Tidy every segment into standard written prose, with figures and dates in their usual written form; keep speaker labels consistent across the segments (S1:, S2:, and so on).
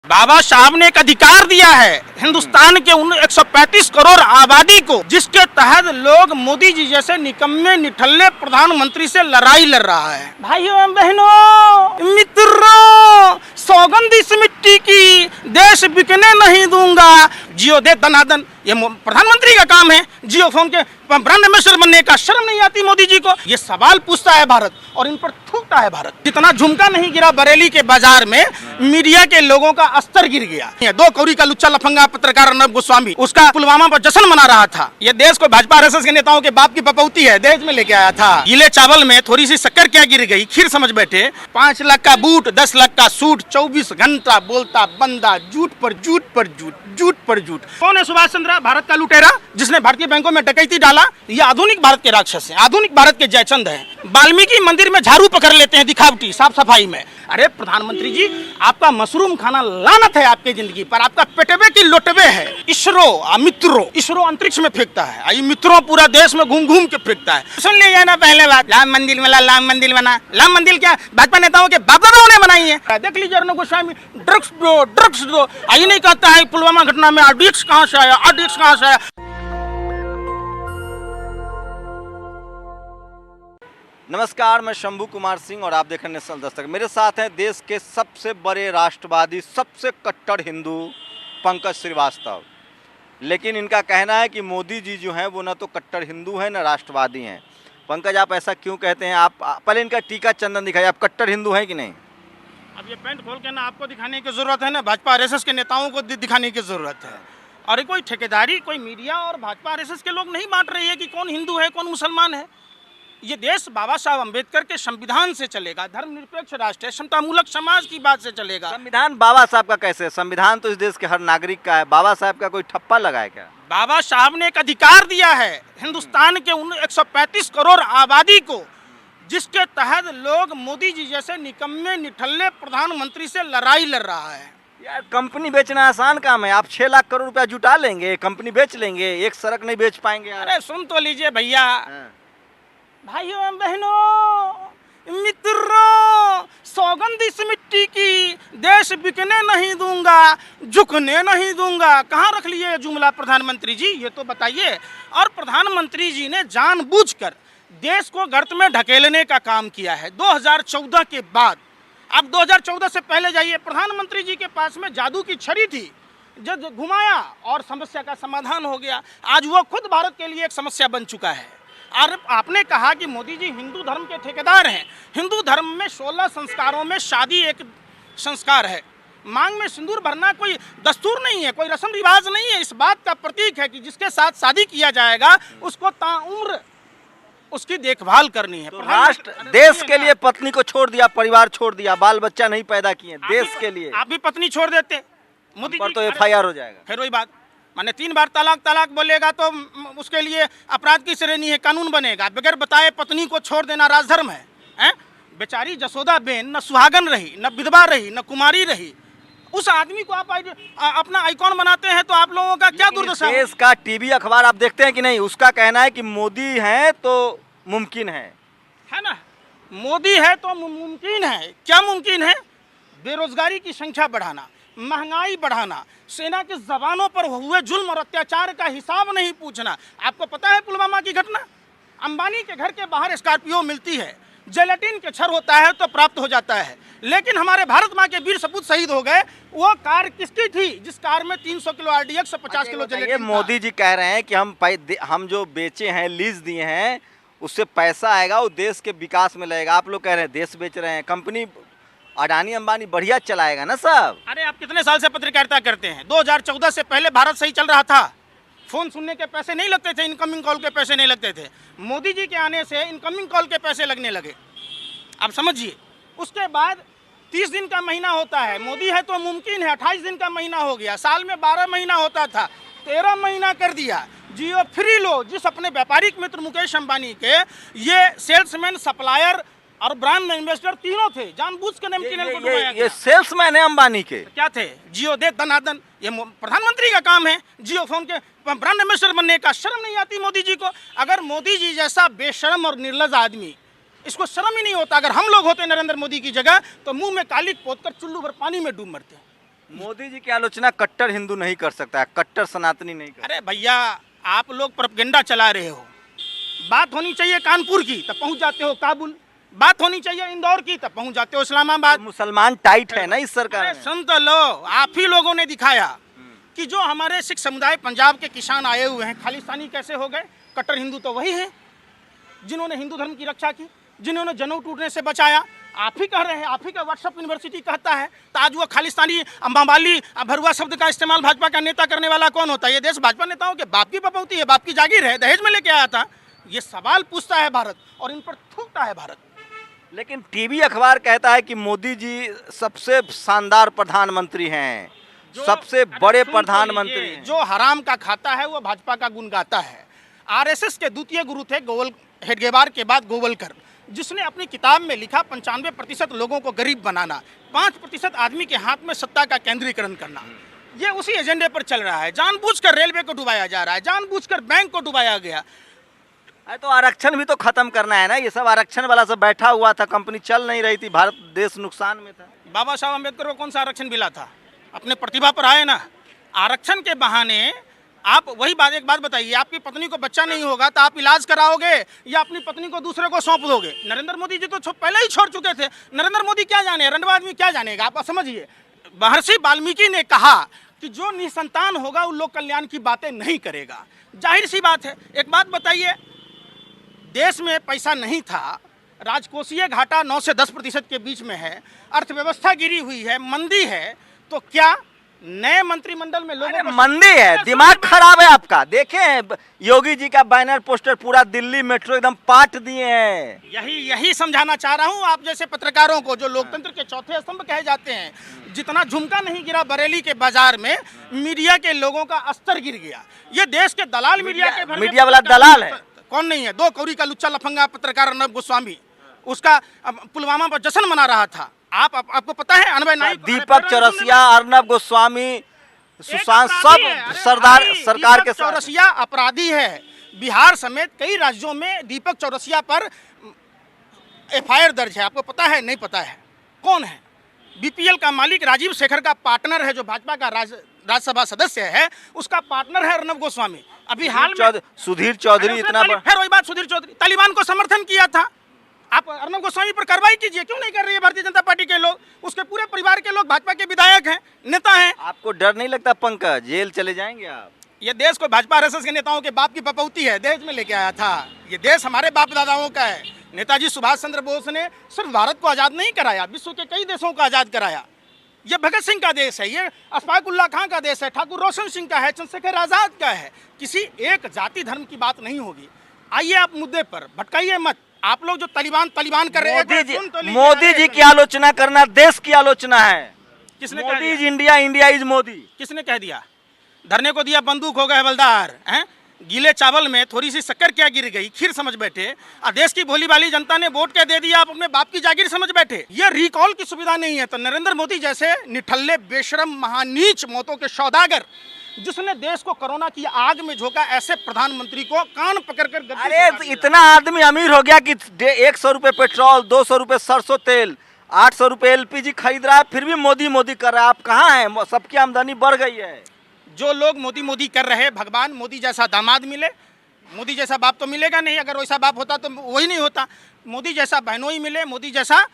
S1: बाबा साहब ने एक अधिकार दिया है हिंदुस्तान के उन 135 करोड़ आबादी को, जिसके तहत लोग मोदी जी जैसे निकम्मे निठल्ले प्रधानमंत्री से लड़ाई लड़ रहा है। भाइयों बहनों मित्रों, सौगंध इस मिट्टी की, देश बिकने नहीं दूंगा। जियो दे दनादन, ये प्रधानमंत्री का काम है। जियो फोन के ब्रांड एम्बेसडर बनने का शर्म नहीं आती मोदी जी को? ये सवाल पूछता है भारत और इन पर थूकता है भारत। जितना झुमका नहीं गिरा बरेली के बाजार में, मीडिया के लोगों का अस्तर गिर गया। 2 कौड़ी का लुच्चा लफंगा पत्रकार अर्नब गोस्वामी उसका पुलवामा पर जश्न मना रहा था। ये देश को भाजपा आरएसएस के नेताओं के बाप की पपौती है, दहेज में लेके आया था। गीले चावल में थोड़ी सी शक्कर क्या गिर गई, खीर समझ बैठे। 5 लाख का बूट, 10 लाख का सूट, 24 घंटा बोलता बंदा, झूठ पर झूठ पर झूठ, झूठ पर झूठ। कौन है सुभाष चंद्र? भारत का लुटेरा जिसने भारतीय बैंकों में डकैती डाला। ये आधुनिक भारत के राक्षस हैं, आधुनिक भारत के जयचंद हैं। वाल्मीकि मंदिर में झाड़ू पकड़ लेते हैं दिखावटी साफ सफाई में। अरे प्रधानमंत्री जी, आपका मशरूम खाना लानत है आपकी जिंदगी पर, आपका पेटवे की लोटवे है। इसरो अंतरिक्ष में फेंकता है, ये मित्रों पूरा देश में घूम घूम के फेंकता है। सुन लीजिए ना पहले बात, राम मंदिर वाला राम मंदिर बना। राम मंदिर क्या भाजपा नेताओं के बाप दादाओं ने बनाई है? देख लीजिए अर्नब गोस्वामी, ड्रग्स दो। ये नहीं कहता है पुलवामा घटना में आरडीएक्स कहाँ से आया, आरडीएक्स कहाँ से आया।
S2: नमस्कार, मैं शंभू कुमार सिंह और आप देख रहे हैं नेशनल दस्तक। मेरे साथ हैं देश के सबसे बड़े राष्ट्रवादी, सबसे कट्टर हिंदू पंकज श्रीवास्तव। लेकिन इनका कहना है कि मोदी जी जो हैं वो ना तो कट्टर हिंदू हैं ना राष्ट्रवादी हैं। पंकज, आप ऐसा क्यों कहते हैं? आप पहले इनका टीका चंदन दिखाइए, आप कट्टर हिंदू हैं कि नहीं?
S1: अब ये पैंट खोल के ना आपको दिखाने की जरूरत है, ना भाजपा आरएसएस के नेताओं को दिखाने की जरूरत है। और कोई ठेकेदारी, कोई मीडिया और भाजपा आरएसएस के लोग नहीं बांट रही है कि कौन हिंदू है कौन मुसलमान है। ये देश बाबा साहब अम्बेडकर के संविधान से चलेगा, धर्मनिरपेक्ष राष्ट्र है, समतामूलक समाज की बात से चलेगा।
S2: संविधान बाबा साहब का कैसे? संविधान तो इस देश के हर नागरिक का है, बाबा साहब का कोई ठप्पा लगा है क्या?
S1: बाबा साहब ने एक अधिकार दिया है हिंदुस्तान के उन 135 करोड़ आबादी को, जिसके तहत लोग मोदी जी जैसे निकम्मे निठल्ले प्रधानमंत्री से लड़ाई लड़ रहा है।
S2: यार, कंपनी बेचना आसान काम है। आप 6 लाख करोड़ रुपया जुटा लेंगे, कंपनी बेच लेंगे, एक सड़क नहीं बेच पाएंगे।
S1: अरे सुन तो लीजिए भैया, भाइयों बहनों मित्रों, सौगंध इस मिट्टी की, देश बिकने नहीं दूंगा, झुकने नहीं दूंगा। कहाँ रख लिए जुमला प्रधानमंत्री जी, ये तो बताइए। और प्रधानमंत्री जी ने जानबूझकर देश को गर्त में ढकेलने का काम किया है 2014 के बाद। अब 2014 से पहले जाइए, प्रधानमंत्री जी के पास में जादू की छड़ी थी, जब घुमाया और समस्या का समाधान हो गया। आज वो खुद भारत के लिए एक समस्या बन चुका है। और आपने कहा कि मोदी जी हिंदू धर्म के ठेकेदार हैं। हिंदू धर्म में 16 संस्कारों में शादी एक संस्कार है। मांग में सिंदूर भरना कोई दस्तूर नहीं है, कोई रस्म रिवाज नहीं है। इस बात का प्रतीक है कि जिसके साथ शादी किया जाएगा उसको ताउम्र उसकी देखभाल करनी है।
S2: तो राष्ट्र देश के लिए पत्नी को छोड़ दिया, परिवार छोड़ दिया, बाल बच्चा नहीं पैदा किए देश के लिए।
S1: आप भी पत्नी छोड़ देते, मोदी
S2: पर
S1: जी
S2: तो FIR हो जाएगा।
S1: फिर वही बात, माने 3 बार तलाक बोलेगा तो उसके लिए अपराध की श्रेणी है, कानून बनेगा। बगैर बताए पत्नी को छोड़ देना राजधर्म है, हैं? बेचारी जसोदा बेन न सुहागन रही, न विधवा रही, न कुमारी रही। उस आदमी को आप अपना आइकॉन बनाते हैं, तो आप लोगों का क्या दुर्दशा है?
S2: देश का टीवी अखबार आप देखते हैं कि नहीं? उसका कहना है कि मोदी है तो मुमकिन है
S1: ना? मोदी है तो मुमकिन है। क्या मुमकिन है? बेरोजगारी की संख्या बढ़ाना, महंगाई बढ़ाना, सेना के जवानों पर हुए जुल्म और अत्याचार का हिसाब नहीं पूछना। आपको पता है पुलवामा की घटना? अंबानी के घर के बाहर स्कॉर्पियो मिलती है, जेलेटिन के छर होता है तो प्राप्त हो जाता है। लेकिन हमारे भारत माँ के वीर सपूत शहीद हो गए। वो कार किसकी थी जिस कार में 300 kilo RDX, 50 kilo gelatin?
S2: Modi ji कह रहे हैं कि हम जो बेचे हैं, लीज दिए हैं, उससे पैसा आएगा, वो देश के विकास में लगेगा। आप लोग कह रहे हैं देश बेच रहे हैं। कंपनी अडानी अंबानी बढ़िया चलाएगा ना सब।
S1: अरे आप कितने साल से पत्रकारिता करते हैं? 2014 से पहले भारत सही चल रहा था। फोन सुनने के पैसे नहीं लगते थे, इनकमिंग कॉल के पैसे नहीं लगते थे। मोदी जी के आने से इनकमिंग कॉल के पैसे लगने लगे। आप समझिए, उसके बाद 30 दिन का महीना होता है, मोदी है तो मुमकिन है। 28 दिन का महीना हो गया, साल में 12 महीना होता था, 13 महीना कर दिया। जियो फ्री लो, जिस अपने व्यापारिक मित्र मुकेश अंबानी के ये सेल्समैन, सप्लायर और ब्रांड एम्बेसडर तीनों थे, जानबूझ के नमकीन को डुबाया गया।
S2: ये सेल्समैन है अंबानी के।
S1: क्या थे? जियो दे दनादन, ये प्रधानमंत्री का काम है जियो फोन के ब्रांड एम्बेसडर बनने का। शर्म नहीं आती मोदी जी को? अगर मोदी जी जैसा बेशर्म और निर्लज आदमी, इसको शर्म ही नहीं होता। अगर हम लोग होते नरेंद्र मोदी की जगह तो मुंह में कालिक पोत कर चुल्लू भर पानी में डूब मरते।
S2: मोदी जी की आलोचना कट्टर हिंदू नहीं कर सकता है, कट्टर सनातनी नहीं कर।
S1: अरे भैया, आप लोग प्रोपेगेंडा चला रहे हो। बात होनी चाहिए कानपुर की, तब पहुंच जाते हो काबुल। बात होनी चाहिए इंदौर की, तब पहुंच जाते हो इस्लामाबाद।
S2: मुसलमान टाइट है ना इस सरकार
S1: अरे
S2: में।
S1: सुन तो लो, आप ही लोगों ने दिखाया कि जो हमारे सिख समुदाय पंजाब के किसान आए हुए हैं, खालिस्तानी कैसे हो गए। कट्टर हिंदू तो वही है जिन्होंने हिंदू धर्म की रक्षा की, जिन्होंने जनेऊ टूटने से बचाया। आप ही कह रहे हैं, आप ही का व्हाट्सएप यूनिवर्सिटी कहता है। तो आज वो खालिस्तानी, अम्बावाली, भरुआ शब्द का इस्तेमाल भाजपा का नेता करने वाला कौन होता है? ये देश भाजपा नेताओं के बाप की बपौती है, बाप की जागीर है, दहेज में लेके आया था। ये सवाल पूछता है भारत और इन पर थूकता है भारत।
S2: लेकिन टीवी अखबार कहता है कि मोदी जी सबसे शानदार प्रधानमंत्री हैं, सबसे बड़े प्रधानमंत्री हैं।
S1: जो हराम का खाता है वो भाजपा का गुण गाता है। आरएसएस के द्वितीय गुरु थे हेडगेवार के बाद गोवलकर, जिसने अपनी किताब में लिखा 95% लोगों को गरीब बनाना, 5% आदमी के हाथ में सत्ता का केंद्रीकरण करना। ये उसी एजेंडे पर चल रहा है। जानबूझकर रेलवे को डुबाया जा रहा है, जानबूझकर बैंक को डुबाया गया।
S2: तो आरक्षण भी तो खत्म करना है ना। ये सब आरक्षण वाला सब बैठा हुआ था, कंपनी चल नहीं रही थी, भारत देश नुकसान में था।
S1: बाबा साहब अम्बेडकर को कौन सा आरक्षण मिला था? अपने प्रतिभा पर आए ना। आरक्षण के बहाने आप वही बात, एक बात बताइए, आपकी पत्नी को बच्चा नहीं होगा तो आप इलाज कराओगे या अपनी पत्नी को दूसरे को सौंप दोगे? नरेंद्र मोदी जी तो पहले ही छोड़ चुके थे। नरेंद्र मोदी क्या जाने, रंडवा आदमी क्या जानेगा? आप समझिए, महर्षि वाल्मीकि ने कहा कि जो निसंतान होगा वो लोक कल्याण की बातें नहीं करेगा। जाहिर सी बात है। एक बात बताइए, देश में पैसा नहीं था, राजकोषीय घाटा 9 से 10% के बीच में है, अर्थव्यवस्था गिरी हुई है, मंदी है, तो क्या नए मंत्रिमंडल में लोगों को
S2: मंदी है? दिमाग खराब है आपका। देखें योगी जी का बैनर पोस्टर पूरा दिल्ली मेट्रो एकदम पाट दिए हैं।
S1: यही समझाना चाह रहा हूँ आप जैसे पत्रकारों को, जो लोकतंत्र के चौथे स्तंभ कहे जाते हैं। जितना झुमका नहीं गिरा बरेली के बाजार में, मीडिया के लोगों का स्तर गिर गया। ये देश के दलाल
S2: मीडिया वाला दलाल है।
S1: कौन नहीं है? 2 कौड़ी का लुच्चा लफंगा पत्रकार अर्नब गोस्वामी, उसका पुलवामा पर जश्न मना रहा था। आपको पता है? अनवय नाइक,
S2: दीपक चौरसिया, अर्नब गोस्वामी, सुशांत, सब सरकार के
S1: चौरसिया अपराधी है। बिहार समेत कई राज्यों में दीपक चौरसिया पर एफआईआर दर्ज है। आपको पता है? नहीं पता है? कौन है? बीपीएल का मालिक राजीव शेखर का पार्टनर है, जो भाजपा का राज्यसभा सदस्य है, उसका पार्टनर है अर्नब गोस्वामी। अभी हाल में
S2: सुधीर चौधरी, इतना
S1: फिर वही बात, सुधीर चौधरी तालिबान को समर्थन किया था। आप अर्नब गोस्वामी पर कार्रवाई कीजिए, क्यों नहीं कर रही है भारतीय जनता पार्टी के लोग? उसके पूरे परिवार के लोग भाजपा के विधायक हैं, नेता हैं।
S2: आपको डर नहीं लगता पंकज, जेल चले जाएंगे आप?
S1: ये देश को भाजपा आरएसएस के नेताओं के बाप की पपौती है, दहेज में लेके आया था। ये देश हमारे बाप दादाओं का है। नेताजी सुभाष चंद्र बोस ने सिर्फ भारत को आज़ाद नहीं कराया, विश्व के कई देशों को आज़ाद कराया। ये भगत सिंह का देश है, ये अशफाक उल्लाह खां का देश है, ठाकुर रोशन सिंह का है, चंद्रशेखर आजाद का है। किसी एक जाति धर्म की बात नहीं होगी। आइए आप मुद्दे पर भटकाइए मत। आप लोग जो तालिबान कर रहे हैं,
S2: मोदी जी की आलोचना करना देश की आलोचना है।
S1: किसने?
S2: Modi is India, India is Modi.
S1: किसने कह दिया? धरने को दिया बंदूक हो गए हवलदार हैं? गीले चावल में थोड़ी सी शक्कर क्या गिर गई, खीर समझ बैठे। और देश की भोली भाली जनता ने वोट क्या दे दिया, आप अपने बाप की जागीर समझ बैठे। ये रिकॉल की सुविधा नहीं है। तो नरेंद्र मोदी जैसे निठल्ले, बेशरम, महानीच, मौतों के सौदागर, जिसने देश को कोरोना की आग में झोंका, ऐसे प्रधानमंत्री को कान पकड़कर
S2: अरे इतना आदमी अमीर हो गया कि 100 रुपए पेट्रोल, 200 रुपए सरसों तेल, 800 रुपए एलपीजी खरीद रहा है, फिर भी मोदी मोदी कर रहा है। आप कहाँ हैं? सबकी आमदनी बढ़ गई है।
S1: जो लोग मोदी मोदी कर रहे हैं, भगवान मोदी जैसा दामाद मिले। मोदी जैसा बाप तो मिलेगा नहीं, अगर वैसा बाप होता तो वही नहीं होता। मोदी जैसा बहनोई मिले, मोदी जैसा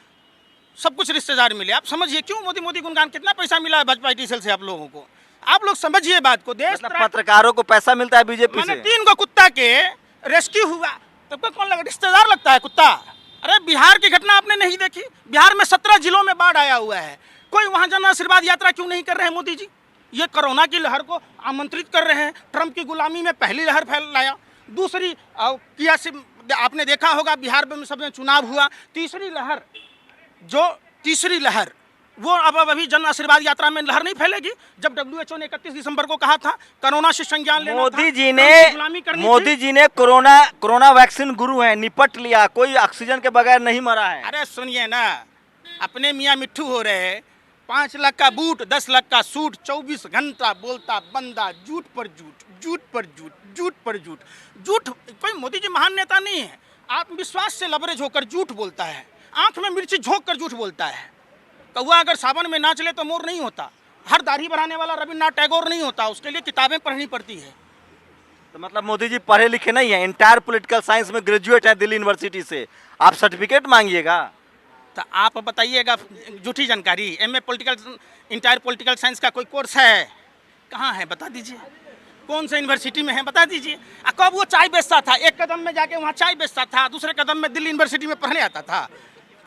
S1: सब कुछ रिश्तेदार मिले। आप समझिए क्यों मोदी मोदी गुणगान। कितना पैसा मिला है भाजपा टीसेल से आप लोगों को? आप लोग समझिए बात को। देश
S2: पत्रकारों को पैसा मिलता है बीजेपी से।
S1: 3 को कुत्ता के रेस्क्यू हुआ, तब कौन लगा? रिश्तेदार लगता है कुत्ता। अरे बिहार की घटना आपने नहीं देखी? बिहार में 17 जिलों में बाढ़ आया हुआ है। कोई वहां जन आशीर्वाद यात्रा क्यों नहीं कर रहे हैं मोदी जी? ये कोरोना की लहर को आमंत्रित कर रहे हैं। ट्रंप की गुलामी में पहली लहर फैलाया, दूसरी किया से आपने देखा होगा बिहार में सब में चुनाव हुआ। तीसरी लहर वो अब अभी जन आशीर्वाद यात्रा में लहर नहीं फैलेगी। जब WHO ने 31 दिसंबर को कहा था कोरोना से संज्ञान लेना,
S2: मोदी जी ने कोरोना वैक्सीन गुरु है, निपट लिया, कोई ऑक्सीजन के बगैर नहीं मरा है।
S1: अरे सुनिए ना, अपने मियाँ मिट्ठू हो रहे हैं। 5 लाख का बूट, 10 लाख का सूट, 24 घंटा बोलता बंदा, झूठ पर झूठ, झूठ पर झूठ, झूठ पर झूठ, झूठ। कोई मोदी जी महान नेता नहीं है। आत्मविश्वास से लबरेज होकर झूठ बोलता है, आंख में मिर्ची झोंक कर झूठ बोलता है। कौआ अगर सावन में नाच ले तो मोर नहीं होता। हर दाढ़ी बढ़ाने वाला रविन्द्रनाथ टैगोर नहीं होता, उसके लिए किताबें पढ़नी पड़ती है।
S2: तो मतलब मोदी जी पढ़े लिखे नहीं है, इंटायर पॉलिटिकल साइंस में ग्रेजुएट है दिल्ली यूनिवर्सिटी से, आप सर्टिफिकेट मांगिएगा?
S1: तो आप बताइएगा झूठी जानकारी। MA political entire political science का कोई कोर्स है? कहाँ है बता दीजिए, कौन से यूनिवर्सिटी में है बता दीजिए। कब वो चाय बेचता था, एक कदम में जाके वहाँ चाय बेचता था, दूसरे कदम में दिल्ली यूनिवर्सिटी में पढ़ने आता था।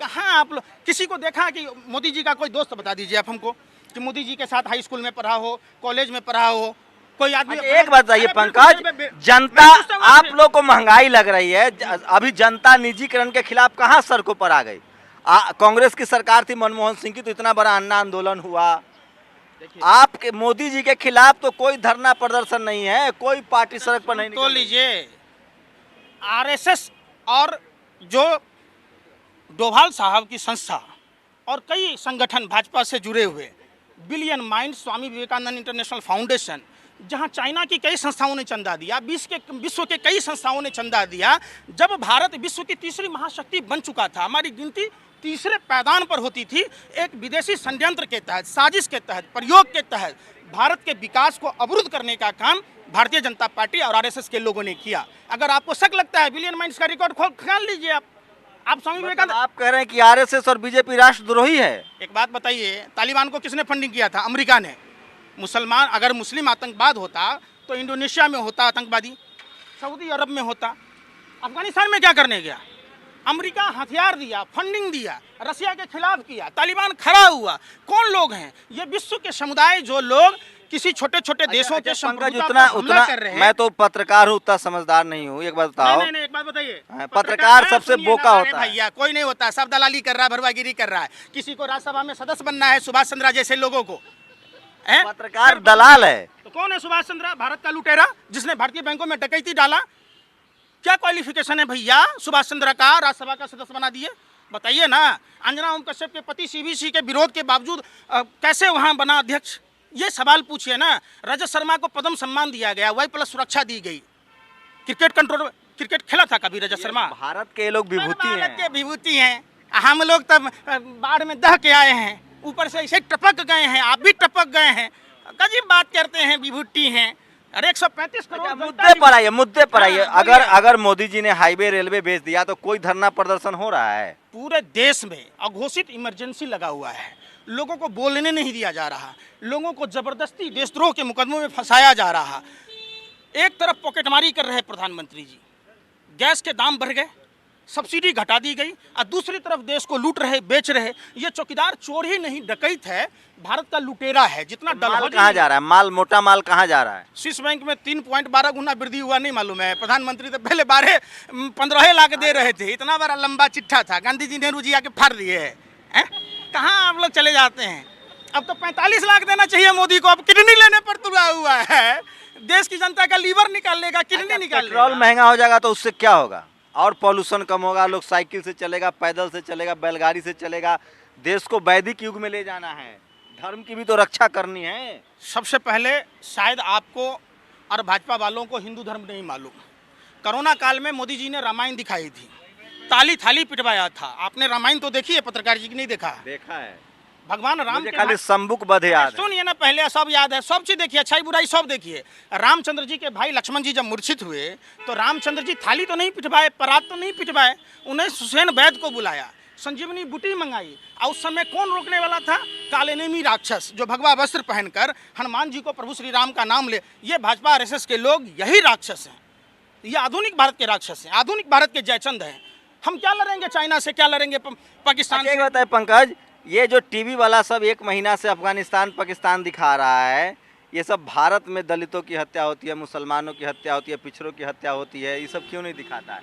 S1: कहाँ आप लोग किसी को देखा कि मोदी जी का कोई दोस्त बता दीजिए आप हमको कि मोदी जी के साथ हाई स्कूल में पढ़ा हो, कॉलेज में पढ़ा हो कोई आदमी।
S2: एक बात बताइए पंकज, जनता आप लोग को महंगाई लग रही है, अभी जनता निजीकरण के खिलाफ कहाँ सड़कों पर आ गई? कांग्रेस की सरकार थी मनमोहन सिंह की, तो इतना बड़ा अन्ना आंदोलन हुआ। आपके मोदी जी के खिलाफ तो कोई धरना प्रदर्शन नहीं है, कोई पार्टी सड़क पर नहीं
S1: तो लीजिए आरएसएस और जो डोभाल साहब की संस्था और कई संगठन भाजपा से जुड़े हुए, billion mind, Swami Vivekananda international foundation, जहां चाइना की कई संस्थाओं ने चंदा दिया, विश्व के कई संस्थाओं ने चंदा दिया। जब भारत विश्व की तीसरी महाशक्ति बन चुका था, हमारी गिनती तीसरे पैदान पर होती थी, एक विदेशी षड्यंत्र के तहत, साजिश के तहत, प्रयोग के तहत भारत के विकास को अवरुद्ध करने का काम भारतीय जनता पार्टी और आरएसएस के लोगों ने किया। अगर आपको शक लगता है, बिलियन माइंड्स का रिकॉर्ड खोल लीजिए आप स्वामी विवेकानंद।
S2: आप कह रहे हैं कि आरएसएस और बीजेपी राष्ट्रद्रोही है?
S1: एक बात बताइए, तालिबान को किसने फंडिंग किया था? अमेरिका ने। मुसलमान, अगर मुस्लिम आतंकवाद होता तो इंडोनेशिया में होता आतंकवादी, सऊदी अरब में होता। अफगानिस्तान में क्या करने गया? अमेरिका हथियार दिया, फंडिंग दिया, रसिया के खिलाफ किया, तालिबान खड़ा हुआ। कौन लोग हैं? ये विश्व के समुदाय जो लोग किसी छोटे छोटे देशों के
S2: उतना कर रहे हैं। मैं तो पत्रकार हूँ, उतना समझदार नहीं हूँ। एक बात बताओ।
S1: नहीं, एक बात बताइए,
S2: पत्रकार सबसे बोका होता है
S1: भैया। कोई नहीं होता, सब दलाली कर रहा है, भरवागिरी कर रहा है। किसी को राज्यसभा में सदस्य बनना है, सुभाष चंद्रा जैसे लोगों को।
S2: पत्रकार दलाल है।
S1: तो कौन है सुभाष चंद्रा? भारत का लुटेरा जिसने भारतीय बैंकों में डकैती डाला। क्या क्वालिफिकेशन है भैया सुभाष चंद्र का राज्यसभा का सदस्य बना दिए? बताइए ना। अंजना ओम कश्यप के पति सीवीसी के विरोध के बावजूद कैसे वहां बना अध्यक्ष? ये सवाल पूछिए ना। रजत शर्मा को पद्म सम्मान दिया गया, Y+ सुरक्षा दी गई। क्रिकेट खेला था कभी रजत शर्मा?
S2: भारत के लोग विभूति हैं।
S1: भारत के विभूति हैं। हम लोग तब बाढ़ में दह के आए हैं, ऊपर से ऐसे टपक गए हैं। आप भी टपक गए हैं। अजीब बात करते हैं, विभूति हैं। अरे 135 करोड़।
S2: मुद्दे पर आइए। अगर मोदी जी ने हाईवे रेलवे बेच दिया तो कोई धरना प्रदर्शन हो रहा है?
S1: पूरे देश में अघोषित इमरजेंसी लगा हुआ है। लोगों को बोलने नहीं दिया जा रहा, लोगों को जबरदस्ती देशद्रोह के मुकदमों में फंसाया जा रहा। एक तरफ पॉकेटमारी कर रहे प्रधानमंत्री जी, गैस के दाम बढ़ गए, सब्सिडी घटा दी गई, और दूसरी तरफ देश को लूट रहे, बेच रहे। ये चौकीदार चोर ही नहीं, डकैत है, भारत का लुटेरा है। जितना
S2: माल कहाँ जा रहा है? माल, मोटा माल कहाँ जा रहा है?
S1: स्विस बैंक में 3.12 गुना वृद्धि हुआ, नहीं मालूम है? प्रधानमंत्री तो पहले 15 लाख दे रहे थे, इतना बड़ा लंबा चिट्ठा था। गांधी जी, नेहरू जी आके फाड़ दिए हैं। कहाँ आप लोग चले जाते हैं? अब तो 45 लाख देना चाहिए मोदी को। अब किडनी लेने पर तुला हुआ है। देश की जनता का लीवर निकाल लेगा, किडनी निकाल लेगा।
S2: पेट्रोल महंगा हो जाएगा तो उससे क्या होगा? और पॉल्यूशन कम होगा, लोग साइकिल से चलेगा, पैदल से चलेगा, बैलगाड़ी से चलेगा। देश को वैदिक युग में ले जाना है, धर्म की भी तो रक्षा करनी है।
S1: सबसे पहले शायद आपको और भाजपा वालों को हिंदू धर्म नहीं मालूम। कोरोना काल में मोदी जी ने रामायण दिखाई थी, ताली थाली पिटवाया था। आपने रामायण तो देखी है, पत्रकार जी की नहीं देखा?
S2: देखा है।
S1: भगवान राम के
S2: खाली शंभुक वध याद है।
S1: सुनिए ना, पहले सब याद है, सब चीज देखिए, अच्छाई बुराई सब देखिए। रामचंद्र जी के भाई लक्ष्मण जी जब मूर्छित हुए तो रामचंद्र जी थाली तो नहीं पिटवाए, परात तो नहीं पिटवाए, उन्हें सुसैन वैद्य को बुलाया, संजीवनी बूटी मंगाई। और उस समय कौन रोकने वाला था? कालेनेमी राक्षस, जो भगवा वस्त्र पहनकर हनुमान जी को प्रभु श्री राम का नाम ले। ये भाजपा आरएसएस के लोग यही राक्षस हैं। ये आधुनिक भारत के राक्षस हैं, आधुनिक भारत के जयचंद हैं। हम क्या लड़ेंगे चाइना से, क्या लड़ेंगे पाकिस्तान से?
S2: बताए पंकज, ये जो टीवी वाला सब 1 महीना से अफगानिस्तान पाकिस्तान दिखा रहा है, ये सब भारत में दलितों की हत्या होती है, मुसलमानों की हत्या होती है, पिछड़ों की हत्या होती है, ये सब क्यों नहीं दिखाता है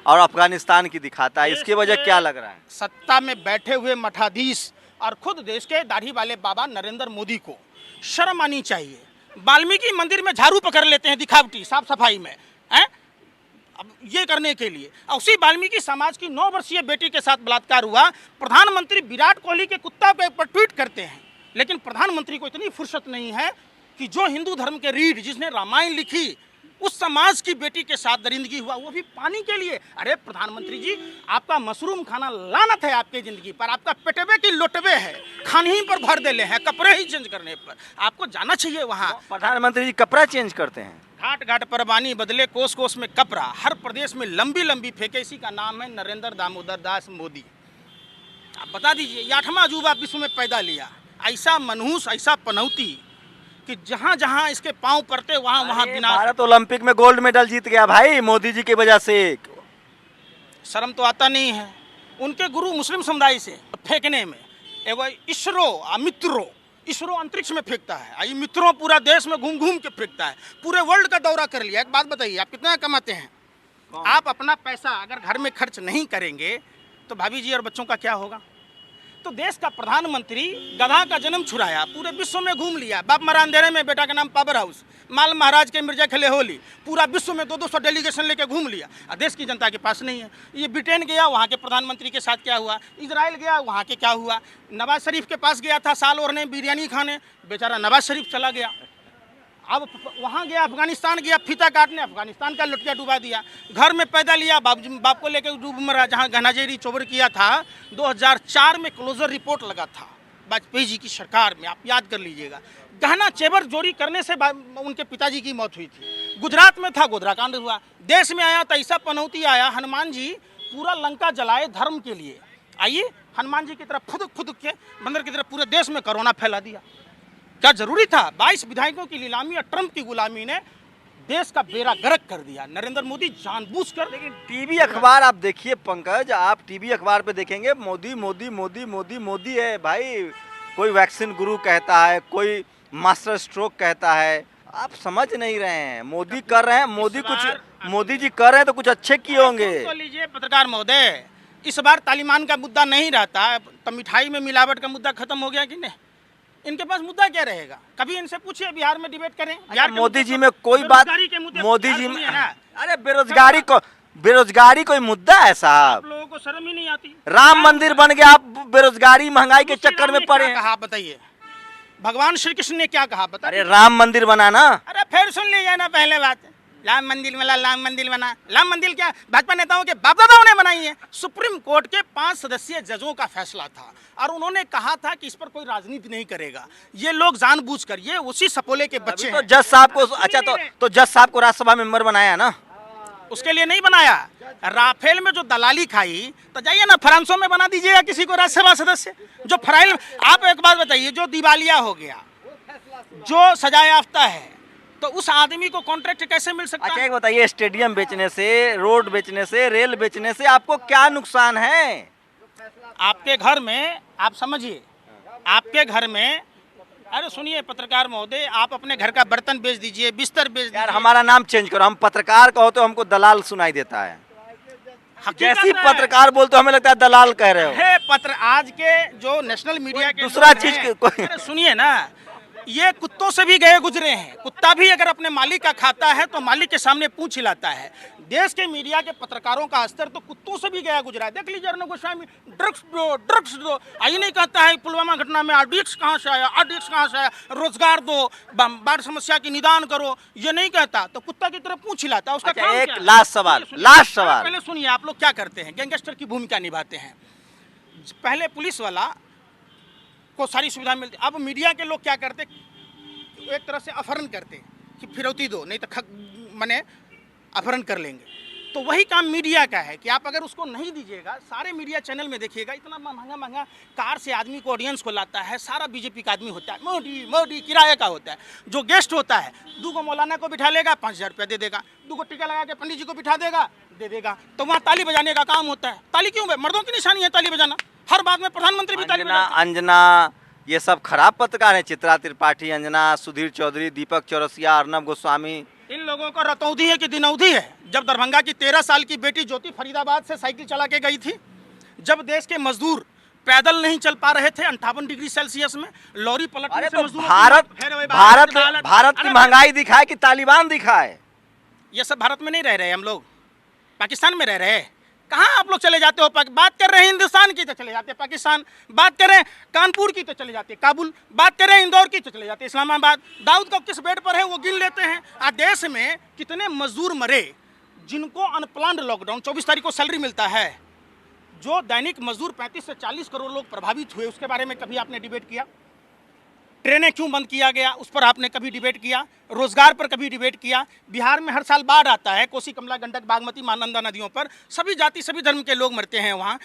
S2: और अफगानिस्तान की दिखाता है? इसकी वजह क्या लग रहा है?
S1: सत्ता में बैठे हुए मठाधीश और खुद देश के दाढ़ी वाले बाबा नरेंद्र मोदी को शर्म आनी चाहिए। वाल्मीकि मंदिर में झाड़ू पकड़ लेते हैं दिखावटी साफ सफाई में, हैं? अब ये करने के लिए उसी वाल्मीकि समाज की 9 वर्षीय बेटी के साथ बलात्कार हुआ। प्रधानमंत्री विराट कोहली के कुत्ता के ऊपर ट्वीट करते हैं, लेकिन प्रधानमंत्री को इतनी फुर्सत नहीं है कि जो हिंदू धर्म के रीढ़, जिसने रामायण लिखी, उस समाज की बेटी के साथ दरिंदगी हुआ, वो भी पानी के लिए। अरे प्रधानमंत्री जी, आपका मशरूम खाना लानत है आपकी जिंदगी पर, आपका पेटवे की लोटवे है, खाने ही पर भर देले हैं, कपड़े ही चेंज करने पर। आपको जाना चाहिए वहाँ।
S2: प्रधानमंत्री जी कपड़ा चेंज करते हैं,
S1: घाट घाट पर बानी बदले, कोस कोस में कपड़ा, हर प्रदेश में लंबी लंबी फेंके। इसी का नाम है नरेंद्र दामोदर दास मोदी। आप बता दीजिए, ये 8वां अजूबा विश्व में पैदा लिया, ऐसा मनहूस, ऐसा पनौती कि जहाँ जहाँ इसके पांव पड़ते वहाँ वहाँ बिना।
S2: भारत ओलंपिक में गोल्ड मेडल जीत गया भाई मोदी जी की वजह से।
S1: शर्म तो आता नहीं है उनके गुरु मुस्लिम समुदाय से फेंकने में। एगो इसरो अंतरिक्ष में फेंकता है, ये मित्रों पूरा देश में घूम घूम के फेंकता है, पूरे वर्ल्ड का दौरा कर लिया। एक बात बताइए, आप कितना कमाते हैं? आप अपना पैसा अगर घर में खर्च नहीं करेंगे तो भाभी जी और बच्चों का क्या होगा? तो देश का प्रधानमंत्री गधा का जन्म छुड़ाया, पूरे विश्व में घूम लिया, बाप मरा अंधेरे में, बेटा का नाम पावर हाउस, माल महाराज के मिर्जा खेले होली, पूरा विश्व में 200 डेलीगेशन लेके घूम लिया। और देश की जनता के पास नहीं है। ये ब्रिटेन गया, वहाँ के प्रधानमंत्री के साथ क्या हुआ? इजराइल गया, वहाँ के क्या हुआ? नवाज शरीफ के पास गया था साल और ने बिरयानी खाने, बेचारा नवाज शरीफ चला गया। अब वहाँ गया, अफगानिस्तान गया, फीता काटने, अफगानिस्तान का लुटिया डुबा दिया। घर में पैदा लिया, बाप को लेकर डूब मरा। जहाँ गहनाजेरी चोबर किया था 2004 में क्लोजर रिपोर्ट लगा था वाजपेयी जी की सरकार में, आप याद कर लीजिएगा। गहना चेबर चोरी करने से उनके पिताजी की मौत हुई थी। गुजरात में था, गोधरा कांड हुआ। देश में आया तो ऐसा पनौती आया, हनुमान जी पूरा लंका जलाए धर्म के लिए। आइए, हनुमान जी की तरफ फुदक के बंदर की तरफ पूरे देश में कोरोना फैला दिया। क्या जरूरी था? 22 विधायकों की नीलामी और ट्रंप की गुलामी ने देश का बेड़ा गर्क कर दिया। नरेंद्र मोदी जानबूझकर।
S2: लेकिन टीवी अखबार आप देखिए पंकज, आप टीवी अखबार पे देखेंगे मोदी मोदी मोदी मोदी मोदी है भाई। कोई वैक्सीन गुरु कहता है, कोई मास्टर स्ट्रोक कहता है। आप समझ नहीं रहे हैं, मोदी कर रहे हैं, मोदी जी कर रहे हैं तो कुछ अच्छे किए होंगे।
S1: तो लीजिए पत्रकार महोदय, इस बार तालिबान का मुद्दा नहीं रहता तो मिठाई में मिलावट का मुद्दा खत्म हो गया कि नहीं? इनके पास मुद्दा क्या रहेगा? कभी इनसे पूछिए, बिहार में डिबेट करें। बिहार
S2: मोदी जी में कोई बात, मोदी जी में, अरे बेरोजगारी कोई मुद्दा है साहब?
S1: लोगों को शर्म ही नहीं आती।
S2: राम मंदिर बन गया, आप बेरोजगारी महंगाई के चक्कर में पड़े।
S1: कहा बताइए, भगवान श्री कृष्ण ने क्या कहा बता?
S2: अरे राम मंदिर बना ना।
S1: अरे फिर सुन लीजिए ना, पहले बात राम मंदिर वाला, राम मंदिर बना। राम मंदिर क्या भाजपा नेताओं के बाप दादाओं ने बनाई है? सुप्रीम कोर्ट के 5 सदस्यीय जजों का फैसला था और उन्होंने कहा था कि इस पर कोई राजनीति नहीं करेगा। ये लोग जानबूझकर, ये उसी सपोले के बच्चे
S2: तो जज साहब को, अच्छा तो जज साहब को राज्यसभा मेंबर बनाया ना,
S1: उसके लिए नहीं बनाया। राफेल में जो दलाली खाई, तो जाइए ना फ्रांसों में बना दीजिएगा किसी को राज्यसभा सदस्य। जो फराइल, आप एक बात बताइए, जो दिवालिया हो गया, जो सजा याफ्ता है, तो उस आदमी को कॉन्ट्रैक्ट कैसे मिल सकता है?
S2: अच्छा एक बताइए, स्टेडियम बेचने से, रोड बेचने से, रेल बेचने से आपको क्या नुकसान है?
S1: आपके घर में, आप समझिए, आपके घर में, अरे सुनिए पत्रकार महोदय, आप अपने घर का बर्तन बेच दीजिए, बिस्तर बेच दीजिए।
S2: यार हमारा नाम चेंज करो, हम पत्रकार कहो तो हमको दलाल सुनाई देता है। जैसी पत्रकार बोलते हमें लगता है दलाल कह रहे हो।
S1: है पत्र, आज के जो नेशनल मीडिया के
S2: दूसरा चीज
S1: सुनिए ना, ये कुत्तों से भी गए गुजरे हैं। कुत्ता भी अगर अपने मालिक का खाता है तो मालिक के सामने पूंछ हिलाता है। देश के मीडिया के पत्रकारों का स्तर तो कुत्तों से भी गया गुजरा है। देख लीजिए अर्णब गोस्वामी, ड्रग्स दो, आई नहीं कहता है पुलवामा घटना में आरडीएक्स कहाँ से आया, आरडीएक्स कहाँ से आया, रोजगार दो, बाढ़ समस्या की निदान करो, ये नहीं कहता तो कुत्ता की तरफ पूंछ हिलाता है। उसका काम
S2: एक
S1: क्या है?
S2: लास्ट सवाल
S1: पहले सुनिए, आप लोग क्या करते हैं? गैंगस्टर की भूमिका निभाते हैं। पहले पुलिस वाला को सारी सुविधा मिलती, अब मीडिया के लोग क्या करते, एक तरह से अपहरण करते कि फिरौती दो, नहीं तो माने अपहरण कर लेंगे। तो वही काम मीडिया का है कि आप अगर उसको नहीं दीजिएगा, सारे मीडिया चैनल में देखिएगा, इतना महंगा कार से आदमी को ऑडियंस को लाता है, सारा बीजेपी का आदमी होता है, मोदी किराए का होता है। जो गेस्ट होता है, 2 मौलाना को बिठा लेगा, 5000 रुपया दे देगा, 2 टीका लगा के पंडित जी को बिठा देगा, दे देगा। तो वहाँ ताली बजाने का काम होता है। ताली क्यों? मर्दों की निशानी है ताली बजाना, हर बात में प्रधानमंत्री भी ताली बजाते हैं।
S2: अंजना, ये सब खराब पत्रकार हैं। चित्रा त्रिपाठी, अंजना, सुधीर चौधरी, दीपक चौरसिया, अर्णब गोस्वामी,
S1: इन लोगों को रतौंधी है कि दिनौधी है। जब दरभंगा की 13 साल की बेटी ज्योति फरीदाबाद से साइकिल चला के गई थी, जब देश के मजदूर पैदल नहीं चल पा रहे थे 58 डिग्री सेल्सियस में, लॉरी पलटने से मजदूर।
S2: भारत की महंगाई दिखाए कि तालिबान दिखाए?
S1: ये सब भारत में नहीं रह रहे हम लोग, पाकिस्तान में रह रहे हैं। कहाँ आप लोग चले जाते हो? बात कर रहे हैं हिंदुस्तान की तो चले जाते हैं पाकिस्तान, बात कर रहे हैं कानपुर की तो चले जाते हैं काबुल, बात कर रहे हैं इंदौर की तो चले जाते हैं इस्लामाबाद। दाऊद का किस बेड पर है वो गिन लेते हैं। आज देश में कितने मजदूर मरे जिनको अनप्लान्ड लॉकडाउन, 24 तारीख को सैलरी मिलता है, जो दैनिक मजदूर 35 से 40 करोड़ लोग प्रभावित हुए, उसके बारे में कभी आपने डिबेट किया? ट्रेनें क्यों बंद किया गया उस पर आपने कभी डिबेट किया? रोजगार पर कभी डिबेट किया? बिहार में हर साल बाढ़ आता है, कोसी, कमला, गंडक, बागमती, महानंदा नदियों पर सभी जाति सभी धर्म के लोग मरते हैं, वहाँ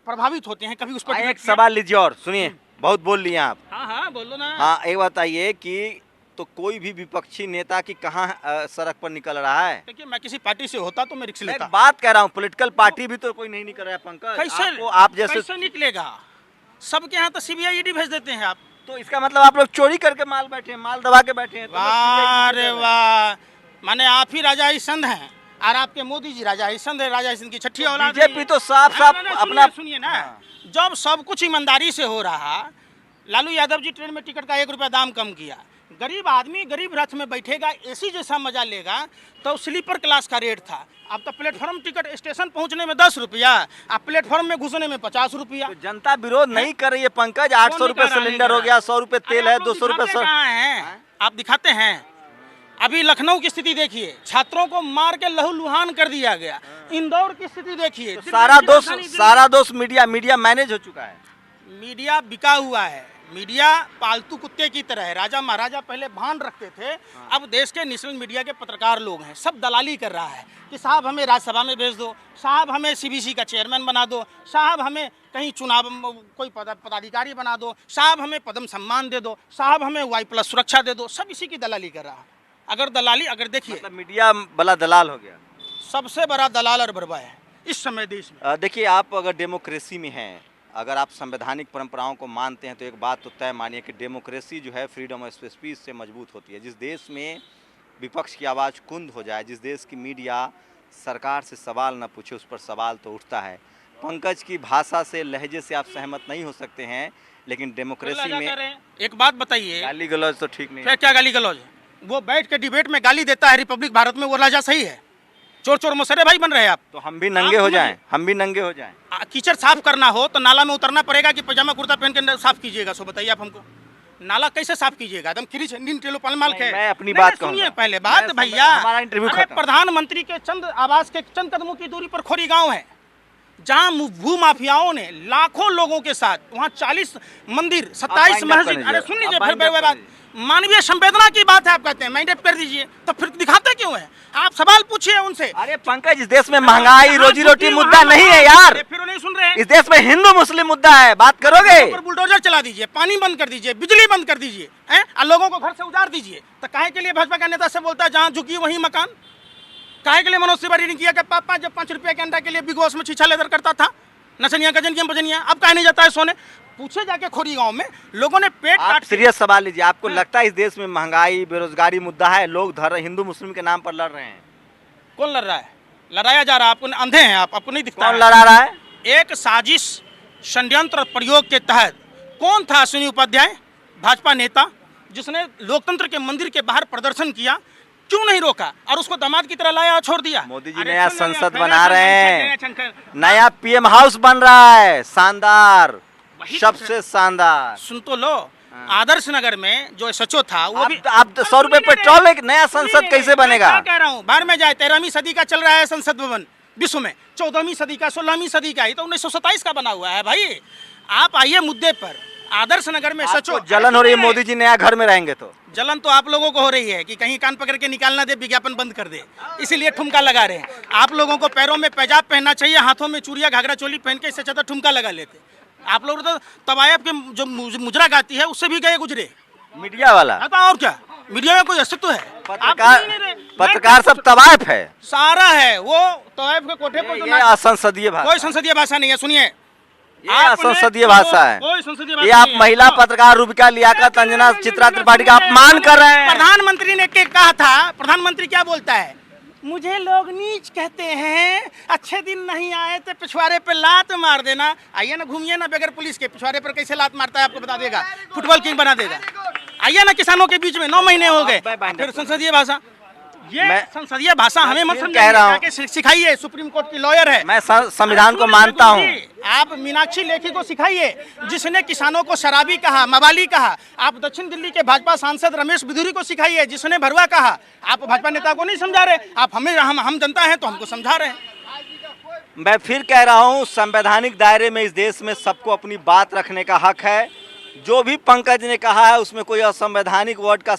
S1: प्रभावित होते हैं, कभी उस पर
S2: एक सवाल लीजिए और सुनिए, बहुत बोल लिए आप।
S1: हाँ हाँ बोलो ना।
S2: हाँ, एक बताइए कि तो कोई भी विपक्षी नेता की कहाँ सड़क पर निकल रहा है?
S1: देखिए, मैं किसी पार्टी से होता तो मैं रिक्स लेता।
S2: मैं बात कर रहा हूँ, पॉलिटिकल पार्टी भी तो कोई नहीं निकल रहा है पंकज।
S1: कैसे
S2: आप जैसे
S1: कैसे निकलेगा? सबके यहाँ तो सीबीआई ईडी भेज देते हैं आप।
S2: तो इसका मतलब आप लोग चोरी करके माल बैठे हैं, माल दबा के बैठे हैं। तो
S1: वाह रे वाह, माने आप ही राजा हरिश्चंद्र हैं और आपके मोदी जी राजा हरिश्चंद्र है, राजा हरिश्चंद्र की छठी औलाद।
S2: बीजेपी तो साफ साफ अपना
S1: सुनिए ना, जब सब कुछ ईमानदारी से हो रहा, लालू यादव जी ट्रेन में टिकट का 1 रुपया दाम कम किया, गरीब आदमी गरीब रथ में बैठेगा, एसी जैसा मजा लेगा, तो स्लीपर क्लास का रेट था। अब तो प्लेटफॉर्म टिकट स्टेशन पहुंचने में 10 रुपया, अब प्लेटफॉर्म में घुसने में 50 रुपया।
S2: तो जनता विरोध नहीं कर रही है पंकज। 800 रुपए सिलेंडर हो गया, 100 रुपए तेल है, 200 रुपए
S1: कहाँ हैं? आप दिखाते हैं? अभी लखनऊ की स्थिति देखिए, छात्रों को मार के लहूलुहान कर दिया गया। इंदौर की स्थिति देखिए,
S2: तो सारा दोष मीडिया मैनेज हो चुका है।
S1: मीडिया बिका हुआ है, मीडिया पालतू कुत्ते की तरह है। राजा महाराजा पहले भान रखते थे, अब देश के नेशनल मीडिया के पत्रकार लोग हैं, सब दलाली कर रहा है कि साहब हमें राज्यसभा में भेज दो, साहब हमें सीबीसी का चेयरमैन बना दो, साहब हमें कहीं चुनाव कोई पदाधिकारी बना दो, साहब हमें पद्म सम्मान दे दो, साहब हमें Y+ सुरक्षा दे दो। सब इसी की दलाली कर रहा है। अगर देखिए,
S2: मतलब मीडिया बड़ा दलाल हो गया,
S1: सबसे बड़ा दलाल और बर्बा है इस समय देश में।
S2: देखिए, आप अगर डेमोक्रेसी में हैं, अगर आप संवैधानिक परंपराओं को मानते हैं, तो एक बात तो तय मानिए कि डेमोक्रेसी जो है फ्रीडम ऑफ स्पीच से मजबूत होती है। जिस देश में विपक्ष की आवाज़ कुंद हो जाए, जिस देश की मीडिया सरकार से सवाल न पूछे, उस पर सवाल तो उठता है। पंकज की भाषा से, लहजे से आप सहमत नहीं हो सकते हैं, लेकिन डेमोक्रेसी में
S1: एक बात बताइए,
S2: गाली गलौज तो ठीक नहीं
S1: है। क्या गाली गलौज? वो बैठ के डिबेट में गाली देता है रिपब्लिक भारत में, वो लहजा सही है? चोर चोर मसरे भाई बन रहे हैं आप।
S2: तो हम भी नंगे हो जाएं, हम भी नंगे हो जाएं।
S1: कीचड़ साफ करना हो तो नाला में उतरना पड़ेगा कि पजामा कुर्ता पहन के साफ कीजिएगा? सो बताइए आप हमको, नाला कैसे साफ कीजिएगा? एकदम खिरी टेलो पाल के।
S2: मैं अपनी बात
S1: सुनिए पहले बात भैया,
S2: हमारा इंटरव्यू खत्म।
S1: प्रधानमंत्री के आवास के चंद कदमों की दूरी पर खोरी गांव है, जहां भू माफियाओं ने लाखों लोगों के साथ, वहां 40 मंदिर, 27 मस्जिद। अरे सुन लीजिए, फिर बात मानवीय संवेदना की बात है, आप कहते हैं मैंडेट कर दीजिए, तो फिर दिखाते क्यों है? आप सवाल पूछिए उनसे।
S2: अरे पंकज, इस देश में महंगाई, रोजी रोटी मुद्दा नहीं है यार।
S1: फिर नहीं सुन रहे हैं?
S2: इस देश में हिंदू मुस्लिम मुद्दा है, बात करोगे?
S1: बुलडोजर चला दीजिए, पानी बंद कर दीजिए, बिजली बंद कर दीजिए, और लोगों को घर से उजाड़ दीजिए। तो काहे के लिए भाजपा का नेता से बोलता है जहाँ झुकी वहीं मकान? काहे के लिए मनोज तिवारी ने किया कि पापा जब 5 रुपये के अंडा के लिए बिग बॉस में छीछा लेदर करता था, नचनिया गजनिया बजनिया, अब काहे नहीं जाता है सोने? पूछे जाके खोरी गांव में लोगों ने पेट काट।
S2: सीरियस सवाल लीजिए, आपको लगता है इस देश में महंगाई, बेरोजगारी मुद्दा है? लोग हिंदू मुस्लिम के नाम पर लड़ रहे हैं।
S1: कौन लड़ रहा है? लड़ाया जा रहा है। आपको अंधे हैं आप, आपको नहीं दिखता?
S2: कौन लड़ा रहा है?
S1: एक साजिश, षड्यंत्र प्रयोग के तहत कौन था अश्विनी उपाध्याय, भाजपा नेता, जिसने लोकतंत्र के मंदिर के बाहर प्रदर्शन किया? क्यों नहीं रोका और उसको दामाद की तरह लाया और छोड़ दिया?
S2: मोदी जी नया संसद बना रहे हैं, नया PM हाउस बन रहा है, शानदार, सबसे शानदार।
S1: सुन तो लो, आदर्श नगर में जो SHO था वो भी
S2: आप 100 रुपए पेट्रोल, एक नया संसद कैसे बनेगा?
S1: क्या कह रहा हूँ, बाहर में जाए, 13वीं सदी का चल रहा है संसद भवन विश्व में, 14वीं सदी का, 16वीं सदी का, ये तो 1927 का बना हुआ है भाई। आप आइए मुद्दे पर। आदर्श नगर में SHO
S2: जलन हो रही है, मोदी जी नया घर में रहेंगे तो
S1: जलन तो आप लोगों को हो रही है कि कहीं कान पकड़ के निकालना दे, विज्ञापन बंद कर दे, इसीलिए ठुमका लगा रहे हैं। आप लोगों को पैरों में पैजाब पहनना चाहिए, हाथों में चूड़िया घाघरा चोली पहन के, इससे अच्छा ठुमका लगा लेते। आप लोग तो तवायब के जो मुजरा गाती है उससे भी गए गुजरे।
S2: मीडिया वाला
S1: और क्या, मीडिया में कोई अस्तित्व है?
S2: पत्रकार सब तवायफ है,
S1: सारा है वो तवायफ के कोठे पर।
S2: ये असंसदीय भाषा,
S1: कोई संसदीय भाषा नहीं है। सुनिए,
S2: ये असंसदीय भाषा है।
S1: कोई संसदीय भाषा
S2: ये आप महिला पत्रकार रूबिका लियाकत, अंजना चित्रा त्रिपाठी का अपमान कर रहे हैं।
S1: प्रधानमंत्री ने कहा था, प्रधानमंत्री क्या बोलता है? मुझे लोग नीच कहते हैं, अच्छे दिन नहीं आए तो पिछवाड़े पे लात मार देना। आइए ना, घूमिए ना बगैर पुलिस के, पिछवाड़े पर कैसे लात मारता है आपको बता देगा, फुटबॉल किंग बना देगा। आइए ना, किसानों के बीच में 9 महीने हो गए, फिर संसदीय भाषा। ये संसदीय भाषा हमें मत
S2: फिर
S1: समझाइए,
S2: कह रहा हूं।
S1: जाके सिखाइए, सुप्रीम कोर्ट की लॉयर है।
S2: मैं संविधान को
S1: सुनिए
S2: मानता हूँ।
S1: जी, आप मीनाक्षी लेखी को सिखाइए, जिसने किसानों को शराबी कहा, मवाली कहा। आप दक्षिण दिल्ली के भाजपा सांसद रमेश बिधूरी को सिखाइए, जिसने भरवा कहा। आप भाजपा नेता को नहीं समझा रहे, आप हमें, हम जनता हैं तो हमको समझा रहे हैं।
S2: मैं फिर कह रहा हूँ, संवैधानिक दायरे में इस देश में सबको अपनी बात रखने का हक है। जो भी पंकज ने कहा है उसमें कोई असंवैधानिक वर्ड का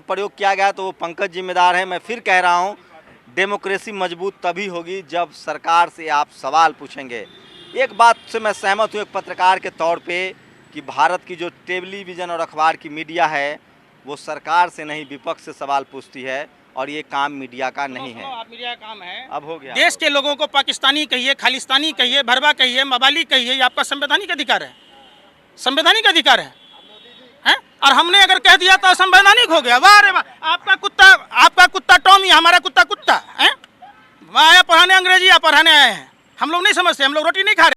S2: प्रयोग किया गया तो वो पंकज जिम्मेदार है। मैं फिर कह रहा हूँ, डेमोक्रेसी मजबूत तभी होगी जब सरकार से आप सवाल पूछेंगे। एक बात से मैं सहमत हूँ एक पत्रकार के तौर पे कि भारत की जो टेलीविज़न और अखबार की मीडिया है वो सरकार से नहीं विपक्ष से सवाल पूछती है, और ये काम मीडिया का नहीं है।
S1: आप मीडिया का काम है।
S2: अब हो गया।
S1: देश के लोगों को पाकिस्तानी कहिए, खालिस्तानी कहिए, भरवा कहिए, मवाली कहिए, ये आपका संवैधानिक अधिकार है, संवैधानिक अधिकार है? और हमने अगर कह दिया तो असंवैधानिक हो गया। वाह रे वाह, आपका कुत्ता टॉमी, हमारा कुत्ता है। वह आया पढ़ाने अंग्रेजी, आप पढ़ाने आए हैं। हम लोग नहीं समझते, हम लोग रोटी नहीं खा रहे।